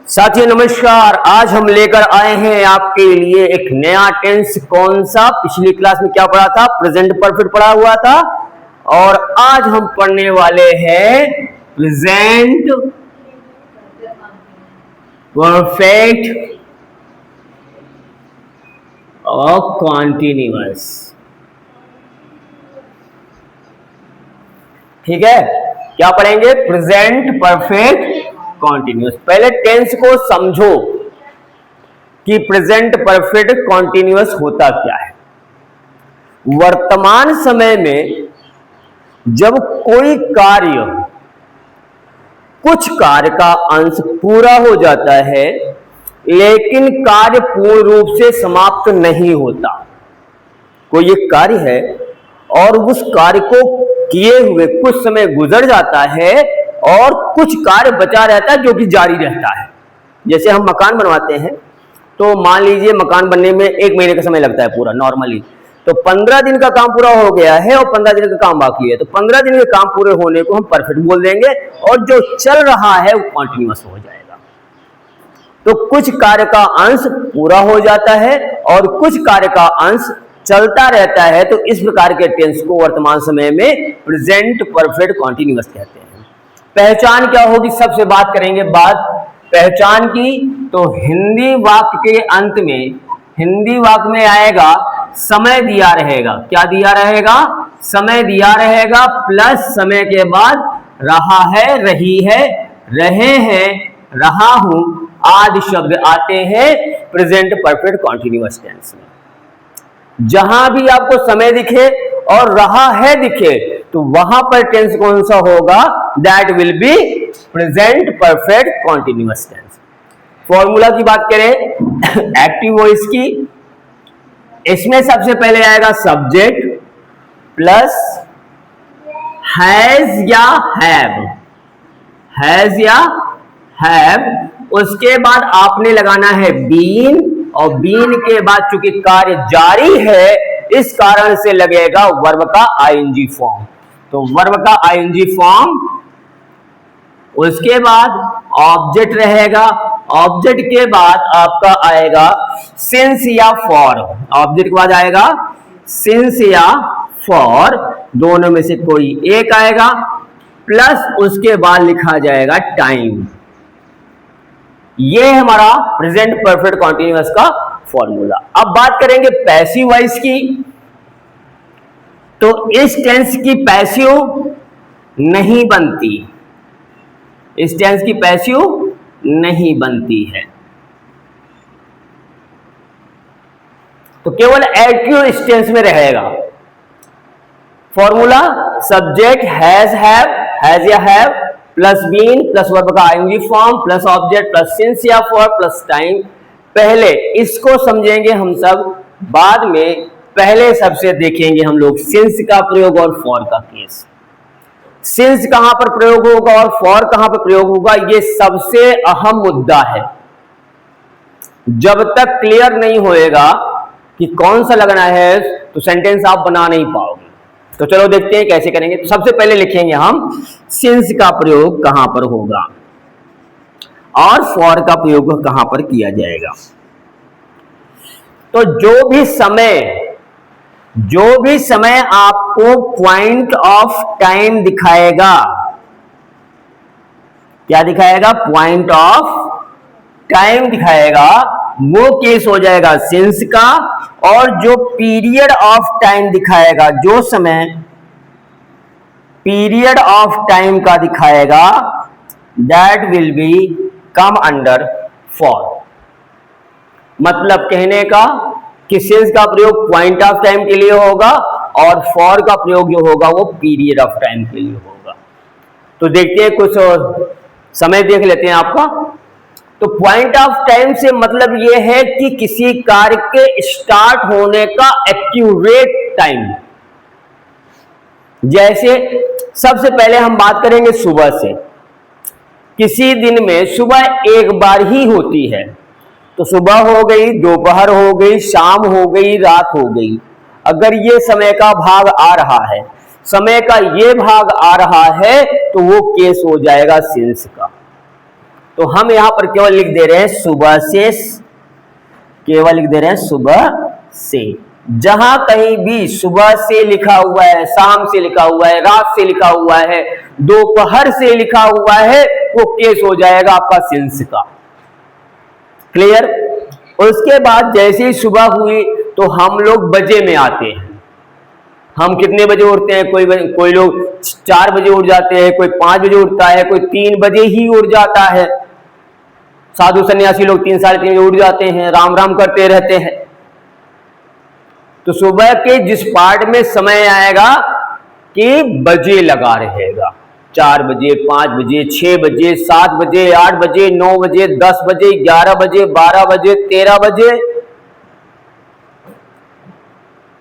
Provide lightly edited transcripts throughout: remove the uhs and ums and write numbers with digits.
साथियों नमस्कार। आज हम लेकर आए हैं आपके लिए एक नया टेंस। कौन सा? पिछली क्लास में क्या पढ़ा था? प्रेजेंट परफेक्ट पढ़ा हुआ था और आज हम पढ़ने वाले हैं प्रेजेंट परफेक्ट और कॉन्टिन्यूअस। ठीक है, क्या पढ़ेंगे? Present perfect continuous. पहले टेंस को समझो कि प्रेजेंट परफेक्ट कॉन्टिन्यूअस होता क्या है। वर्तमान समय में जब कोई कार्य, कुछ कार्य का अंश पूरा हो जाता है लेकिन कार्य पूर्ण रूप से समाप्त नहीं होता। कोई एक कार्य है और उस कार्य को किए हुए कुछ समय गुजर जाता है और कुछ कार्य बचा रहता है जो कि जारी रहता है। जैसे हम मकान बनवाते हैं तो मान लीजिए मकान बनने में 1 महीने का समय लगता है पूरा नॉर्मली, तो 15 दिन का काम पूरा हो गया है और 15 दिन का काम बाकी है, तो 15 दिन के काम पूरे होने को हम परफेक्ट बोल देंगे और जो चल रहा है वो कॉन्टिन्यूअस हो जाएगा। तो कुछ कार्य का अंश पूरा हो जाता है और कुछ कार्य का अंश चलता रहता है, तो इस प्रकार के टेंस को वर्तमान समय में प्रेजेंट परफेक्ट कॉन्टिन्यूअस कहते हैं। पहचान क्या होगी? सबसे बात करेंगे पहचान की। तो हिंदी वाक्य के अंत में, हिंदी वाक्य में आएगा समय दिया रहेगा। क्या दिया रहेगा? समय दिया रहेगा प्लस समय के बाद रहा है, रही है, रहे हैं, रहा हूं आदि शब्द आते हैं प्रेजेंट परफेक्ट कॉन्टिन्यूअस टेंस में। जहां भी आपको समय दिखे और रहा है दिखे तो वहां पर टेंस कौन सा होगा? That will be present perfect continuous tense. Formula की बात करें एक्टिव वॉइस की, इसमें सबसे पहले आएगा सब्जेक्ट प्लस हैज या हैव, हैज या हैव। उसके बाद आपने लगाना है बीन और बीन के बाद चूंकि कार्य जारी है इस कारण से लगेगा वर्ब का आईएनजी फॉर्म। तो वर्ब का आईएनजी फॉर्म, उसके बाद ऑब्जेक्ट रहेगा, ऑब्जेक्ट के बाद आपका आएगा सिंस या फॉर, ऑब्जेक्ट के बाद आएगा सिंस या फॉर, दोनों में से कोई एक आएगा, प्लस उसके बाद लिखा जाएगा टाइम। ये हमारा प्रेजेंट परफेक्ट कॉन्टिन्यूअस का फॉर्मूला। अब बात करेंगे पैसिव वॉइस की। तो इस टेंस की पैसिव नहीं बनती, इस टेंस की पैसिव नहीं बनती है, तो केवल एक्टिव इस टेंस में रहेगा। Formula subject has, have, has या have plus been plus verb का ING form plus object plus since या फॉर प्लस टाइम। पहले इसको समझेंगे हम सब, बाद में पहले सबसे देखेंगे हम लोग सिंस का प्रयोग और फॉर का केस। सिंस कहां पर प्रयोग होगा और फॉर कहां पर प्रयोग होगा, ये सबसे अहम मुद्दा है। जब तक क्लियर नहीं होएगा कि कौन सा लगना है तो सेंटेंस आप बना नहीं पाओगे। तो चलो देखते हैं कैसे करेंगे। तो सबसे पहले लिखेंगे हम सिंस का प्रयोग कहां पर होगा और फॉर का प्रयोग कहां पर किया जाएगा। तो जो भी समय आपको पॉइंट ऑफ टाइम दिखाएगा, क्या दिखाएगा? पॉइंट ऑफ टाइम दिखाएगा, वो केस हो जाएगा सिंस का। और जो पीरियड ऑफ टाइम दिखाएगा, जो समय पीरियड ऑफ टाइम का दिखाएगा, that will B come under for. मतलब कहने का कि सिंस का प्रयोग पॉइंट ऑफ टाइम के लिए होगा और फॉर का प्रयोग जो होगा वो पीरियड ऑफ टाइम के लिए होगा। तो देखते हैं, कुछ समय देख लेते हैं आपका। तो पॉइंट ऑफ टाइम से मतलब यह है कि किसी कार्य के स्टार्ट होने का एक्यूरेट टाइम। जैसे सबसे पहले हम बात करेंगे सुबह से। किसी दिन में सुबह एक बार ही होती है, तो सुबह हो गई, दोपहर हो गई, शाम हो गई, रात हो गई। अगर ये समय का भाग आ रहा है, समय का ये भाग आ रहा है, तो वो केस हो जाएगा सिंस का। तो हम यहां पर केवल लिख दे रहे हैं सुबह से, केवल लिख दे रहे हैं सुबह से। जहां कहीं भी सुबह से लिखा हुआ है, शाम से लिखा हुआ है, रात से लिखा हुआ है, दोपहर से लिखा हुआ है, वो केस हो जाएगा आपका सिंस का। क्लियर? उसके बाद जैसे ही सुबह हुई तो हम लोग बजे में आते हैं। हम कितने बजे उठते हैं? कोई लोग 4 बजे उठ जाते हैं, कोई 5 बजे उठता है, कोई 3 बजे ही उठ जाता है। साधु सन्यासी लोग 3 साढ़े 3 बजे उठ जाते हैं, राम राम करते रहते हैं। तो सुबह के जिस पार्ट में समय आएगा कि बजे लगा रहेगा, 4 बजे, 5 बजे, 6 बजे, 7 बजे, 8 बजे, 9 बजे, 10 बजे, 11 बजे, 12 बजे, 13 बजे।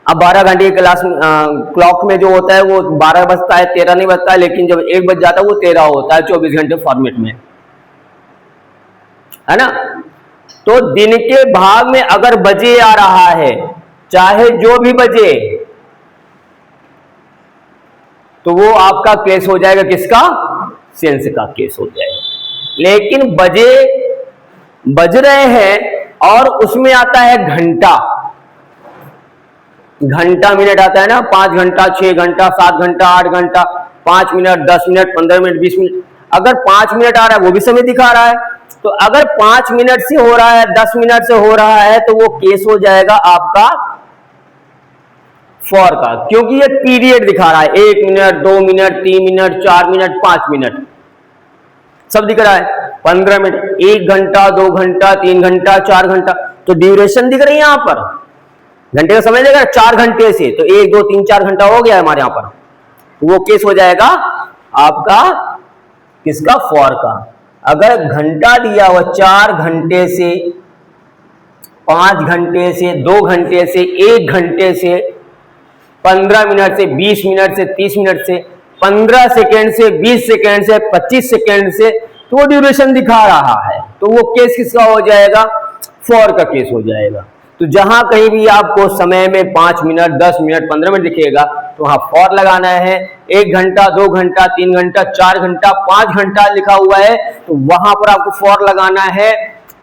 अब 12 घंटे की क्लास क्लॉक में जो होता है वो 12 बजता है, 13 नहीं बजता है, लेकिन जब 1 बज जाता है वो 13 होता है 24 घंटे फॉर्मेट में, है ना। तो दिन के भाग में अगर बजे आ रहा है, चाहे जो भी बजे, तो वो आपका केस हो जाएगा किसका? सेंस का केस हो जाएगा। लेकिन बजे बज रहे हैं और उसमें आता है घंटा, घंटा मिनट आता है ना, 5 घंटा, 6 घंटा, 7 घंटा, 8 घंटा, 5 मिनट, 10 मिनट, 15 मिनट, 20 मिनट। अगर 5 मिनट आ रहा है वो भी समय दिखा रहा है, तो अगर 5 मिनट से हो रहा है, 10 मिनट से हो रहा है, तो वो केस हो जाएगा आपका फॉर का, क्योंकि ये पीरियड दिखा रहा है। 1 minute, 2 minute, 3 minute, 4 minute, 5 minute, सब दिख रहा है। 15 मिनट, 1 घंटा, 2 घंटा, 3 घंटा, 4 घंटा, तो ड्यूरेशन दिख रही है यहां पर। घंटे का समय देगा 4 घंटे से, तो 1, 2, 3, 4 घंटा हो गया हमारे यहां पर, वो केस हो जाएगा आपका किसका? फॉर का। अगर घंटा दिया हुआ 4 घंटे से, 5 घंटे से, 2 घंटे से, 1 घंटे से, 15 मिनट से, 20 मिनट से, 30 मिनट से, 15 सेकेंड से, 20 सेकेंड से, 25 सेकेंड से, तो वो ड्यूरेशन दिखा रहा है, तो वो केस किसका हो जाएगा? फॉर का केस हो जाएगा। तो जहां कहीं भी आपको समय में 5 मिनट, 10 मिनट, 15 मिनट दिखेगा, तो वहां फॉर लगाना है। 1 घंटा, 2 घंटा, 3 घंटा, 4 घंटा, 5 घंटा लिखा हुआ है, तो वहां पर आपको फॉर लगाना है।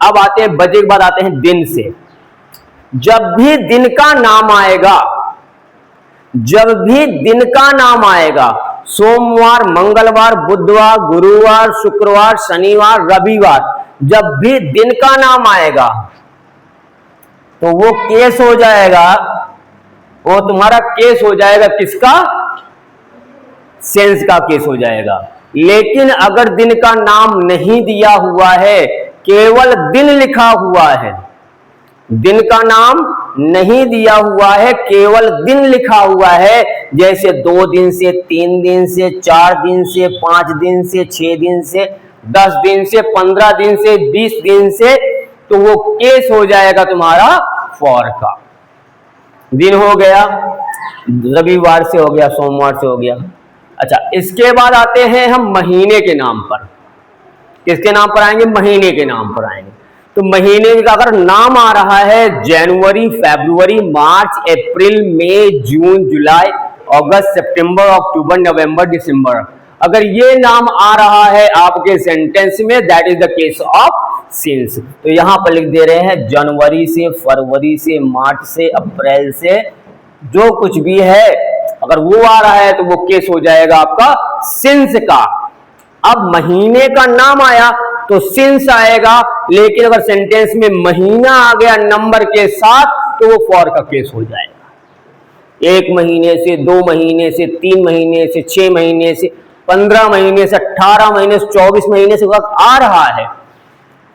अब आते हैं बजे के बाद आते हैं दिन से। जब भी दिन का नाम आएगा, जब भी दिन का नाम आएगा, सोमवार, मंगलवार, बुधवार, गुरुवार, शुक्रवार, शनिवार, रविवार, जब भी दिन का नाम आएगा तो वो केस हो जाएगा, वो तुम्हारा केस हो जाएगा किसका? सेंस का केस हो जाएगा। लेकिन अगर दिन का नाम नहीं दिया हुआ है, केवल दिन लिखा हुआ है, दिन का नाम नहीं दिया हुआ है, केवल दिन लिखा हुआ है, जैसे 2 दिन से, 3 दिन से, 4 दिन से, 5 दिन से, 6 दिन से, 10 दिन से, 15 दिन से, 20 दिन से, तो वो केस हो जाएगा तुम्हारा फॉर का। दिन हो गया, रविवार से हो गया, सोमवार से हो गया। अच्छा, इसके बाद आते हैं हम महीने के नाम पर। किसके नाम पर आएंगे? महीने के नाम पर आएंगे। तो महीने का अगर नाम आ रहा है जनवरी, फरवरी, मार्च, अप्रैल, मई, जून, जुलाई, अगस्त, सितंबर, अक्टूबर, नवंबर, दिसंबर, अगर ये नाम आ रहा है आपके सेंटेंस में, that is the case of since. तो यहां पर लिख दे रहे हैं जनवरी से, फरवरी से, मार्च से, अप्रैल से, जो कुछ भी है अगर वो आ रहा है तो वो केस हो जाएगा आपका सिंस का। अब महीने का नाम आया तो सिंस आएगा, लेकिन अगर सेंटेंस में महीना आ गया नंबर के साथ तो वो फॉर का केस हो जाएगा। 1 महीने से, 2 महीने से, 3 महीने से, 6 महीने से, 15 महीने से, 18 महीने से, 24 महीने से वक्त आ रहा है,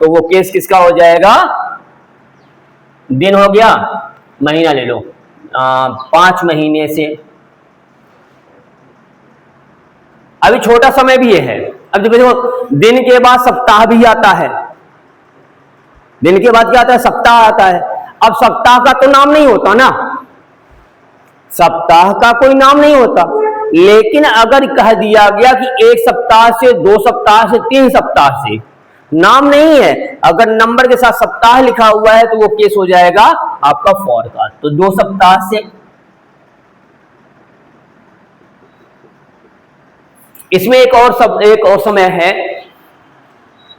तो वो केस किसका हो जाएगा? दिन हो गया, महीना ले लो, 5 महीने से। अभी छोटा समय भी ये है। अब देखो, दिन के बाद सप्ताह भी आता है, दिन के बाद क्या आता है? सप्ताह आता है। अब सप्ताह का तो नाम नहीं होता ना, सप्ताह का कोई नाम नहीं होता, लेकिन अगर कह दिया गया कि 1 सप्ताह से, 2 सप्ताह से, 3 सप्ताह से, नाम नहीं है, अगर नंबर के साथ सप्ताह लिखा हुआ है तो वो केस हो जाएगा आपका फॉर का। तो 2 सप्ताह से, इसमें एक और समय है,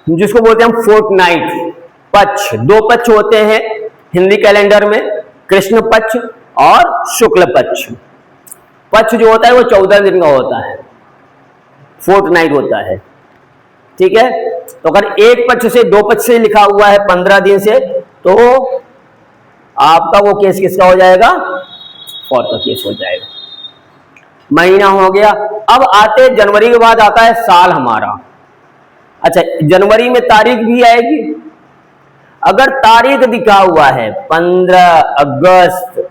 जिसको बोलते हैं हम फोर्टनाइट, पक्ष। दो पक्ष होते हैं हिंदी कैलेंडर में, कृष्ण पक्ष और शुक्ल पक्ष। पक्ष जो होता है वो 14 दिन का होता है, फोर्टनाइट होता है, ठीक है। तो अगर एक पक्ष से दो पक्ष से लिखा हुआ है 15 दिन से, तो आपका वो केस किसका हो जाएगा? फॉर का केस हो जाएगा। महीना हो गया। अब आते जनवरी के बाद आता है साल हमारा। अच्छा, जनवरी में तारीख भी आएगी। अगर तारीख दिखा हुआ है 15 अगस्त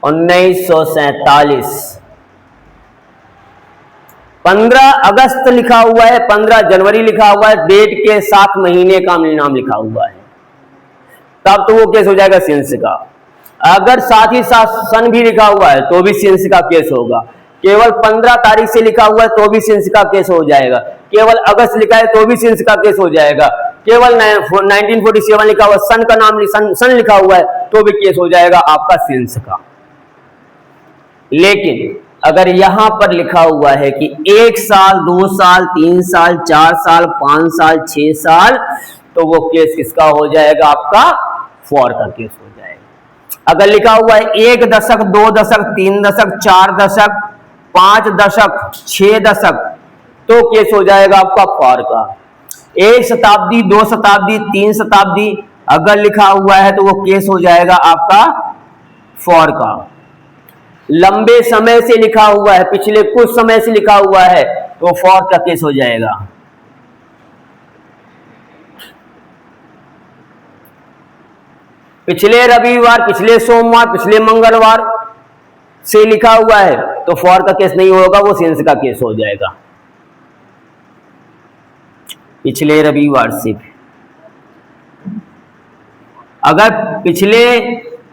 1947, 15 अगस्त लिखा हुआ है, 15 जनवरी लिखा हुआ है, डेट के साथ महीने का नाम लिखा हुआ है, तब तो वो केस हो जाएगा सेंस का। अगर साथ ही साथ सन भी लिखा हुआ है तो भी सेंस का केस होगा। केवल 15 तारीख से लिखा हुआ है तो भी सेंस का केस हो जाएगा। केवल अगस्त लिखा है तो भी सेंस का केस हो जाएगा। केवल 1947 लिखा हुआ, सन का नाम सन लिखा हुआ है तो भी केस हो जाएगा आपका सेंस का। लेकिन अगर यहां पर लिखा हुआ है कि 1 साल, 2 साल, 3 साल, 4 साल, 5 साल, 6 साल, तो वो केस किसका हो जाएगा? आपका फॉर का केस हो जाएगा। अगर लिखा हुआ है 1 दशक, 2 दशक, 3 दशक, 4 दशक, 5 दशक, 6 दशक, तो केस हो जाएगा आपका फॉर का। 1 शताब्दी, 2 शताब्दी, 3 शताब्दी अगर लिखा हुआ है तो वो केस हो जाएगा आपका फॉर का। लंबे समय से लिखा हुआ है, पिछले कुछ समय से लिखा हुआ है, तो फॉर का केस हो जाएगा। पिछले रविवार, पिछले सोमवार, पिछले मंगलवार से लिखा हुआ है तो फॉर का केस नहीं होगा, वो सेंस का केस हो जाएगा। पिछले रविवार से, अगर पिछले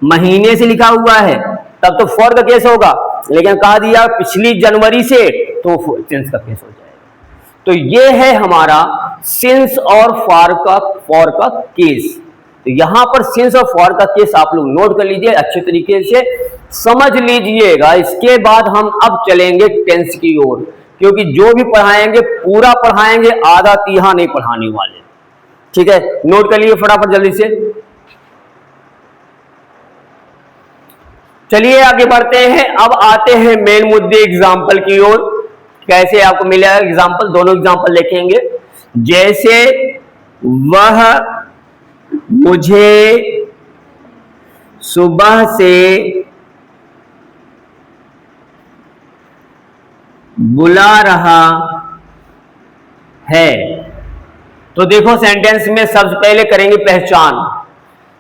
महीने से लिखा हुआ है तब तो फॉर का केस होगा, लेकिन कहा दिया पिछली जनवरी से तो सेंस का केस हो जाएगा। तो ये है हमारा सेंस और फॉर का केस। तो यहां पर सेंस और फॉर का केस आप लोग नोट कर लीजिए, अच्छे तरीके से समझ लीजिएगा। इसके बाद हम अब चलेंगे टेंस की ओर, क्योंकि जो भी पढ़ाएंगे पूरा पढ़ाएंगे, आधा तिहा नहीं पढ़ाने वाले, ठीक है। नोट कर लीजिए फटाफट जल्दी से। चलिए आगे बढ़ते हैं। अब आते हैं मेन मुद्दे एग्जाम्पल की ओर। कैसे आपको मिलेगा एग्जाम्पल? दोनों एग्जाम्पल देखेंगे। जैसे वह मुझे सुबह से बुला रहा है, तो देखो सेंटेंस में सबसे पहले करेंगे पहचान।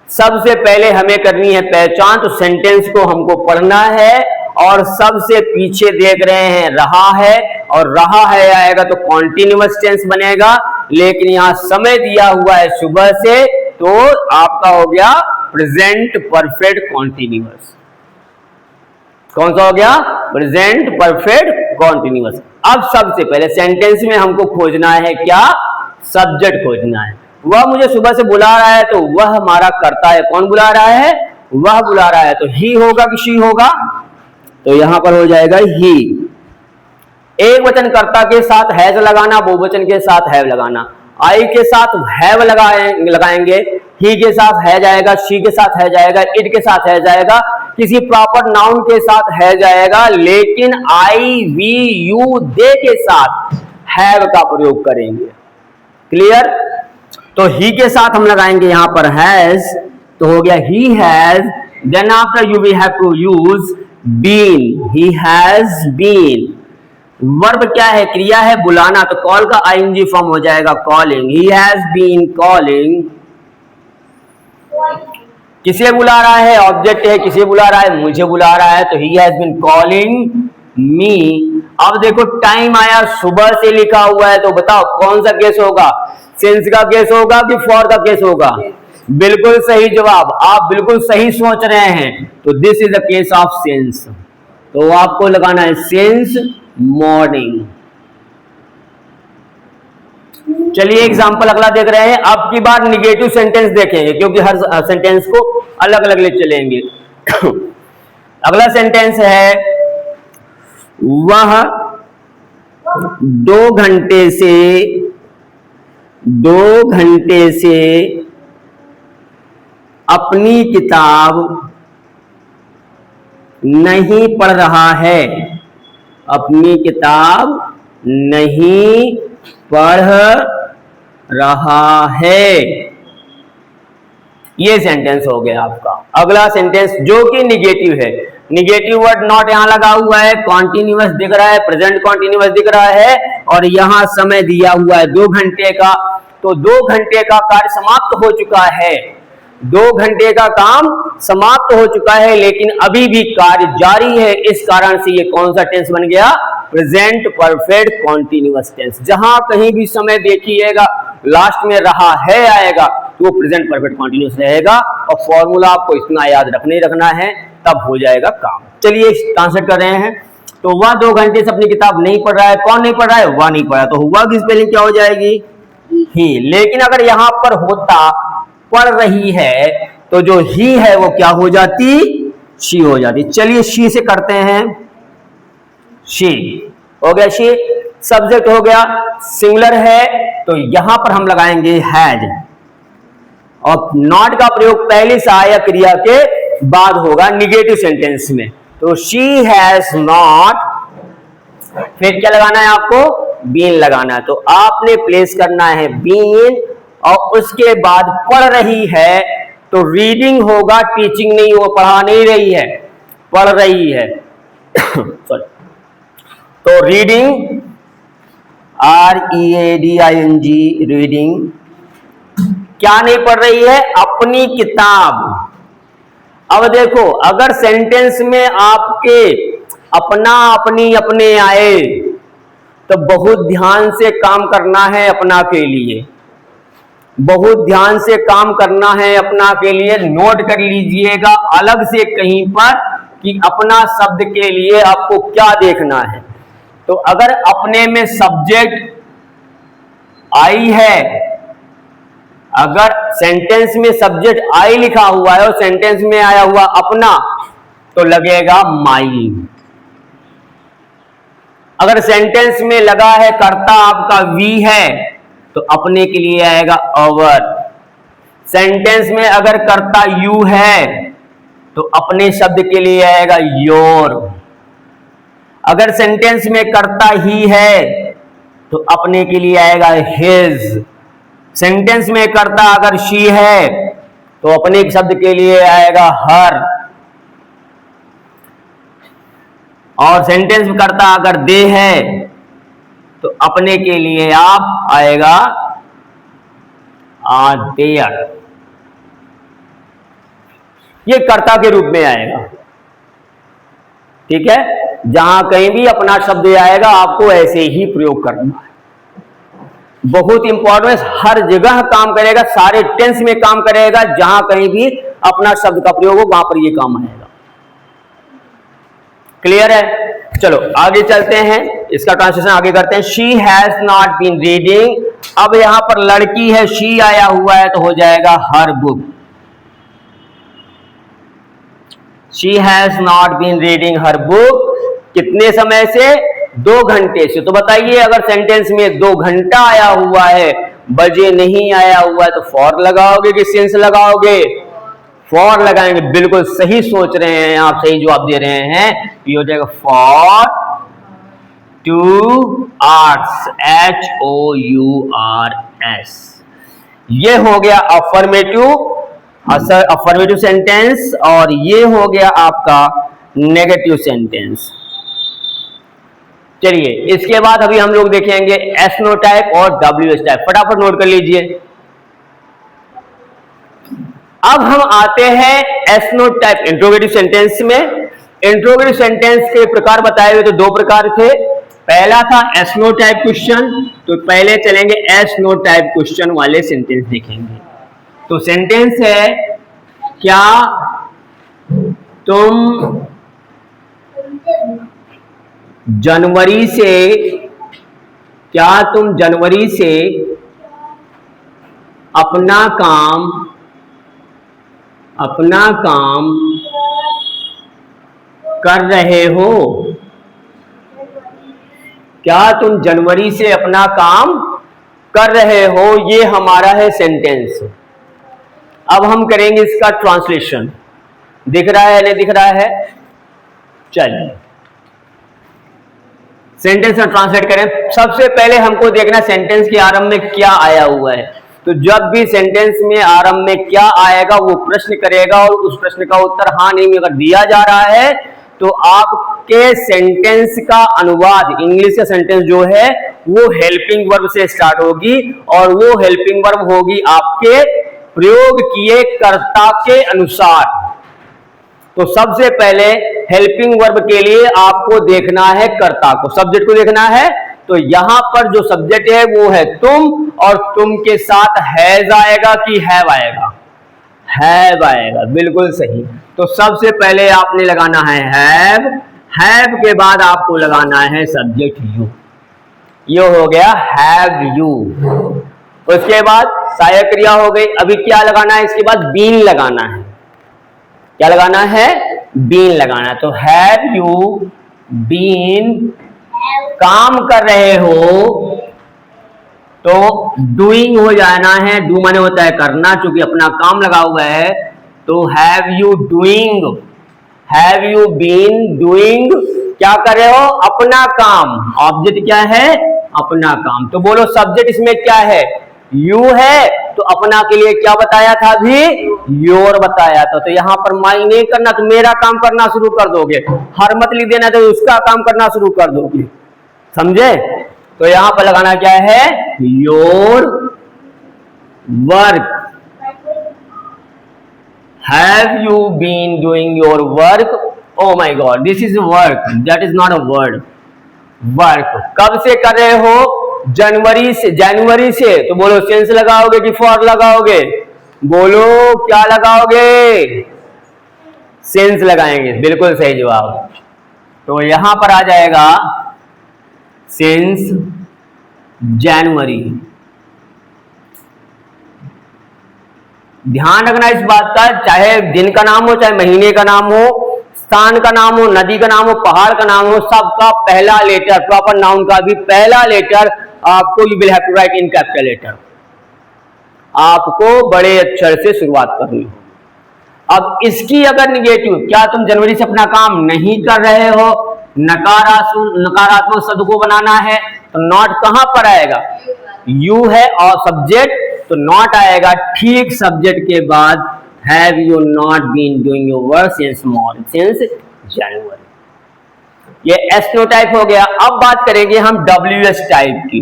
सबसे पहले हमें करनी है पहचान, तो सेंटेंस को हमको पढ़ना है और सबसे पीछे देख रहे हैं रहा है, और रहा है आएगा तो कॉन्टिन्यूअस टेंस बनेगा, लेकिन यहां समय दिया हुआ है सुबह से, तो आपका हो गया प्रेजेंट परफेक्ट कॉन्टिन्यूअस। कौन सा हो गया? Present perfect continuous. अब सबसे पहले सेंटेंस में हमको खोजना है क्या? सब्जेक्ट खोजना है। वह मुझे सुबह से बुला रहा है, तो वह हमारा कर्ता है। कौन बुला रहा है? वह बुला रहा है, तो ही होगा कि शी होगा? तो यहां पर हो जाएगा ही। एक वचन कर्ता के साथ हैज लगाना, बहुवचन के साथ हैव लगाना। आई के साथ हैव लगाएंगे, ही के साथ है जाएगा, शी के साथ है जाएगा, इट के साथ है जाएगा, किसी प्रॉपर नाउन के साथ है जाएगा, लेकिन आई, वी, यू, दे के साथ हैव का प्रयोग करेंगे। क्लियर? तो ही के साथ हम लगाएंगे यहां पर हैज, तो हो गया he has. Then after you we have to use been, he has been. Verb क्या है? क्रिया है बुलाना, तो कॉल का आईएनजी फॉर्म हो जाएगा calling, he has been calling. किसे बुला रहा है? ऑब्जेक्ट है, किसे बुला रहा है? मुझे बुला रहा है, तो he has been calling me. अब देखो टाइम आया, सुबह से लिखा हुआ है, तो बताओ कौन सा केस होगा? सेंस का केस होगा कि फॉर का केस होगा? बिल्कुल सही जवाब, आप बिल्कुल सही सोच रहे हैं। तो this is the case of sense, तो आपको लगाना है सेंस मॉर्निंग। चलिए एग्जांपल अगला देख रहे हैं। अब की बार निगेटिव सेंटेंस देखेंगे, क्योंकि हर सेंटेंस को अलग अलग ले चलेंगे। अगला सेंटेंस है वह 2 घंटे से अपनी किताब नहीं पढ़ रहा है, अपनी किताब नहीं पढ़ रहा है। ये सेंटेंस हो गया आपका। अगला सेंटेंस जो कि निगेटिव है, निगेटिव वर्ड नॉट यहां लगा हुआ है, कॉन्टिन्यूअस दिख रहा है, प्रेजेंट कॉन्टिन्यूअस दिख रहा है, और यहां समय दिया हुआ है 2 घंटे का। तो 2 घंटे का कार्य समाप्त हो चुका है, 2 घंटे का काम समाप्त हो चुका है, लेकिन अभी भी कार्य जारी है। इस कारण से ये कौन सा टेंस बन गया? Present perfect continuous tense. जहां कहीं भी समय देखिएगा लास्ट में रहा है आएगा तो वो प्रेजेंट परफेक्ट कॉन्टिन्यूअस रहेगा, और फॉर्मूला आपको इतना याद रखना है, तब हो जाएगा काम। चलिए ट्रांसलेट कर रहे हैं। तो वह 2 घंटे से अपनी किताब नहीं पढ़ रहा है। कौन नहीं पढ़ रहा है? वह नहीं पढ़ रहा। तो हुआ की स्पेलिंग क्या हो जाएगी? ही। लेकिन अगर यहां पर होता पढ़ रही है तो जो ही है वो क्या हो जाती? शी हो जाती। चलिए शी से करते हैं। शी हो गया, शी सब्जेक्ट हो गया, सिंगुलर है तो यहां पर हम लगाएंगे हैज, और नॉट का प्रयोग पहली सहायक क्रिया के बाद होगा निगेटिव सेंटेंस में। तो शी हैज नॉट, फिर क्या लगाना है आपको? बीन लगाना है। तो आपने प्लेस करना है बीन, और उसके बाद पढ़ रही है तो रीडिंग होगा, टीचिंग नहीं हो, पढ़ा नहीं रही है, पढ़ रही है। सॉरी। तो रीडिंग, READING, रीडिंग। क्या नहीं पढ़ रही है? अपनी किताब। अब देखो, अगर सेंटेंस में आपके अपना, अपनी, अपने आए तो बहुत ध्यान से काम करना है अपना के लिए, बहुत ध्यान से काम करना है अपना के लिए। नोट कर लीजिएगा अलग से कहीं पर कि अपना शब्द के लिए आपको क्या देखना है। तो अगर अपने में सब्जेक्ट आई है, अगर सेंटेंस में सब्जेक्ट आई लिखा हुआ है और सेंटेंस में आया हुआ अपना, तो लगेगा माई। अगर सेंटेंस में लगा है कर्ता आपका वी है तो अपने के लिए आएगा अवर। सेंटेंस में अगर कर्ता यू है तो अपने शब्द के लिए आएगा योर। अगर सेंटेंस में कर्ता ही है तो अपने के लिए आएगा हिज। सेंटेंस में कर्ता अगर शी है तो अपने शब्द के लिए आएगा हर, और सेंटेंस में कर्ता अगर दे है तो अपने के लिए आप आएगा देयर। ये कर्ता के रूप में आएगा। ठीक है, जहां कहीं भी अपना शब्द आएगा आपको ऐसे ही प्रयोग करना है। बहुत इंपॉर्टेंट, हर जगह काम करेगा, सारे टेंस में काम करेगा। जहां कहीं भी अपना शब्द का प्रयोग हो वहां पर ये काम आएगा। क्लियर है? चलो आगे चलते हैं, इसका ट्रांसलेशन आगे करते हैं। She has not been reading. अब यहां पर लड़की है, शी आया हुआ है तो हो जाएगा her book. She has not been reading her book. कितने समय से? 2 घंटे से। तो बताइए, अगर सेंटेंस में 2 घंटा आया हुआ है, बजे नहीं आया हुआ है, तो फॉर लगाओगे कि सिंस लगाओगे? फॉर लगाएंगे। बिल्कुल सही सोच रहे हैं आप, सही जवाब दे रहे हैं। ये हो जाएगा फॉर 2 आवर्स, HOURS। ये हो गया अफर्मेटिव सेंटेंस, और ये हो गया आपका नेगेटिव सेंटेंस। चलिए इसके बाद अभी हम लोग देखेंगे एस नो टाइप और WH टाइप। फटाफट नोट कर लीजिए। अब हम आते हैं yes no type interrogative sentence में। इंट्रोगेटिव सेंटेंस के प्रकार बताए हुए तो 2 प्रकार थे। पहला था एस नो टाइप क्वेश्चन, तो पहले चलेंगे एस नो टाइप क्वेश्चन वाले सेंटेंस देखेंगे। तो सेंटेंस है, क्या तुम जनवरी से अपना काम कर रहे हो? क्या तुम जनवरी से अपना काम कर रहे हो, ये हमारा है सेंटेंस। अब हम करेंगे इसका ट्रांसलेशन। दिख रहा है नहीं दिख रहा है? चलिए सेंटेंस में ट्रांसलेट करें। सबसे पहले हमको देखना सेंटेंस के आरंभ में क्या आया हुआ है। तो जब भी सेंटेंस में आरंभ में क्या आएगा वो प्रश्न करेगा, और उस प्रश्न का उत्तर हाँ नहीं में अगर दिया जा रहा है तो आपके सेंटेंस का अनुवाद, इंग्लिश का सेंटेंस जो है वो हेल्पिंग वर्ब से स्टार्ट होगी, और वो हेल्पिंग वर्ब होगी आपके प्रयोग किए कर्ता के अनुसार। तो सबसे पहले हेल्पिंग वर्ब के लिए आपको देखना है कर्ता को, सब्जेक्ट को देखना है। तो यहां पर जो सब्जेक्ट है वो है तुम, और तुम के साथ हैज आएगा कि हैव आएगा? हैव आएगा, बिल्कुल सही। तो सबसे पहले आपने लगाना है हैव, हैव के बाद आपको लगाना है सब्जेक्ट यू। ये हो गया हैव यू। उसके बाद सहायक क्रिया हो गई। अभी क्या लगाना है? इसके बाद बीन लगाना है। क्या लगाना है? बीन लगाना है। तो हैव यू बीन, काम कर रहे हो तो डूइंग हो जाना है। डू माने होता है करना, चूंकि अपना काम लगा हुआ है। तो have you doing, have you been doing, क्या कर रहे हो? अपना काम। ऑब्जेक्ट क्या है? अपना काम। तो बोलो सब्जेक्ट इसमें क्या है? यू है। तो अपना के लिए क्या बताया था अभी? योर बताया था। तो यहां पर माई नहीं करना, तो मेरा काम करना शुरू कर दोगे। हर मत लिख देना, तो उसका काम करना शुरू कर दोगे। समझे? तो यहां पर लगाना क्या है? Your work. Have you been doing your work? Oh my god, this is work, that is not a word. Work कब से कर रहे हो? जनवरी से। जनवरी से। तो बोलो सिंस लगाओगे कि फॉर लगाओगे? बोलो क्या लगाओगे? सिंस लगाएंगे, बिल्कुल सही जवाब। तो यहां पर आ जाएगा सिंस जनवरी। ध्यान रखना इस बात का, चाहे दिन का नाम हो, चाहे महीने का नाम हो, स्थान का नाम हो, नदी का नाम हो, पहाड़ का नाम हो, सबका पहला लेटर, प्रॉपर नाउन का भी पहला लेटर आपको you will have to write in capital letter. आपको बड़े अक्षर से शुरुआत करनी हो। अब इसकी अगर निगेटिव, क्या तुम जनवरी से अपना काम नहीं कर रहे हो, नकारात्मक शब्द को बनाना है, तो नॉट कहां पर आएगा? यू है और सब्जेक्ट, तो नॉट आएगा। ठीक सब्जेक्ट के बाद have you not been doing your work since January. ये एस नो टाइप हो गया। अब बात करेंगे हम डब्ल्यू एस टाइप की।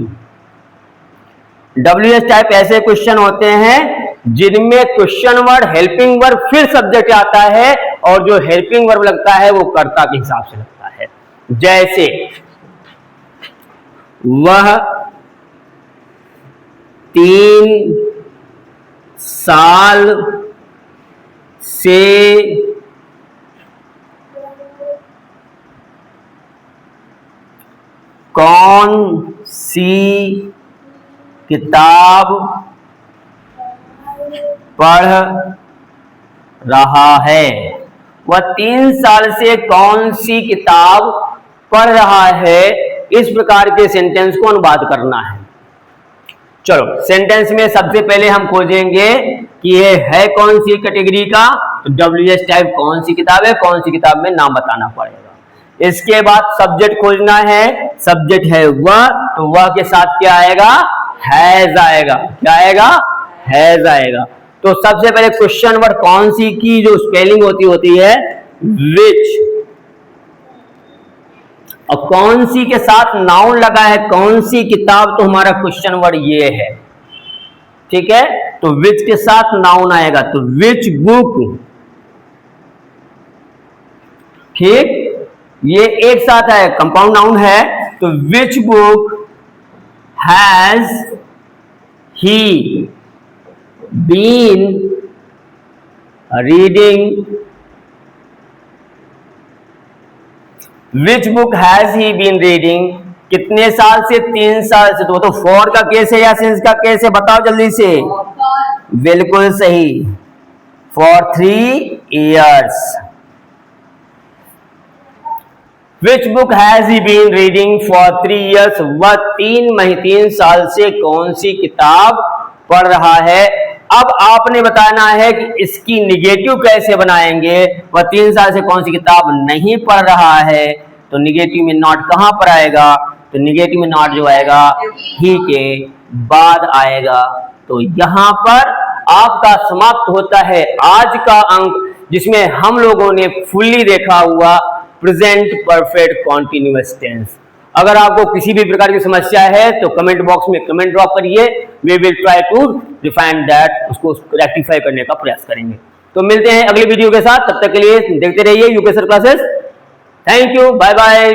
डब्ल्यू एस टाइप ऐसे क्वेश्चन होते हैं जिनमें क्वेश्चन वर्ड, हेल्पिंग वर्ब, फिर सब्जेक्ट आता है, और जो हेल्पिंग वर्ब लगता है वो कर्ता के हिसाब से लगता है। जैसे वह 3 साल से कौन सी किताब पढ़ रहा है? वह 3 साल से कौन सी किताब पढ़ रहा है? इस प्रकार के सेंटेंस को अनुवाद करना है। चलो सेंटेंस में सबसे पहले हम खोजेंगे कि ये है कौन सी कैटेगरी का। तो डब्ल्यू एस टाइप कौन सी किताब है, कौन सी किताब में नाम बताना पड़ेगा। इसके बाद सब्जेक्ट खोजना है। सब्जेक्ट है वह, तो वह के साथ क्या आएगा? हैज आएगा। क्या आएगा? हैज आएगा। तो सबसे पहले क्वेश्चन वर्ड कौन सी की जो स्पेलिंग होती है विच, और कौन सी के साथ नाउन लगा है, कौन सी किताब, तो हमारा क्वेश्चन वर्ड ये है। ठीक है, तो विच के साथ नाउन आएगा, तो विच बुक। ठीक, ये एक साथ है, कंपाउंड नाउन है। तो which book has he been reading? Which book has he been reading? कितने साल से? 3 साल से। तो फॉर का केस है या सिंस का केस है? बताओ जल्दी से। बिल्कुल सही, for 3 years। Which book has he been reading for 3 years? वह 3 साल से कौन सी किताब पढ़ रहा है। अब आपने बताना है कि इसकी निगेटिव कैसे बनाएंगे। वह 3 साल से कौन सी किताब नहीं पढ़ रहा है, तो निगेटिव में नॉट कहां पर आएगा, तो निगेटिव में नॉट जो आएगा ही के बाद आएगा। तो यहां पर आपका समाप्त होता है आज का अंक, जिसमें हम लोगों ने फुल्ली देखा हुआ प्रेजेंट परफेक्ट कॉन्टिन्यूअस टेंस। अगर आपको किसी भी प्रकार की समस्या है तो कमेंट बॉक्स में कमेंट ड्रॉप करिए, we will try to define that, उसको रेक्टिफाई करने का प्रयास करेंगे। तो मिलते हैं अगली वीडियो के साथ, तब तक के लिए देखते रहिए UKSR classes. Thank you, bye bye.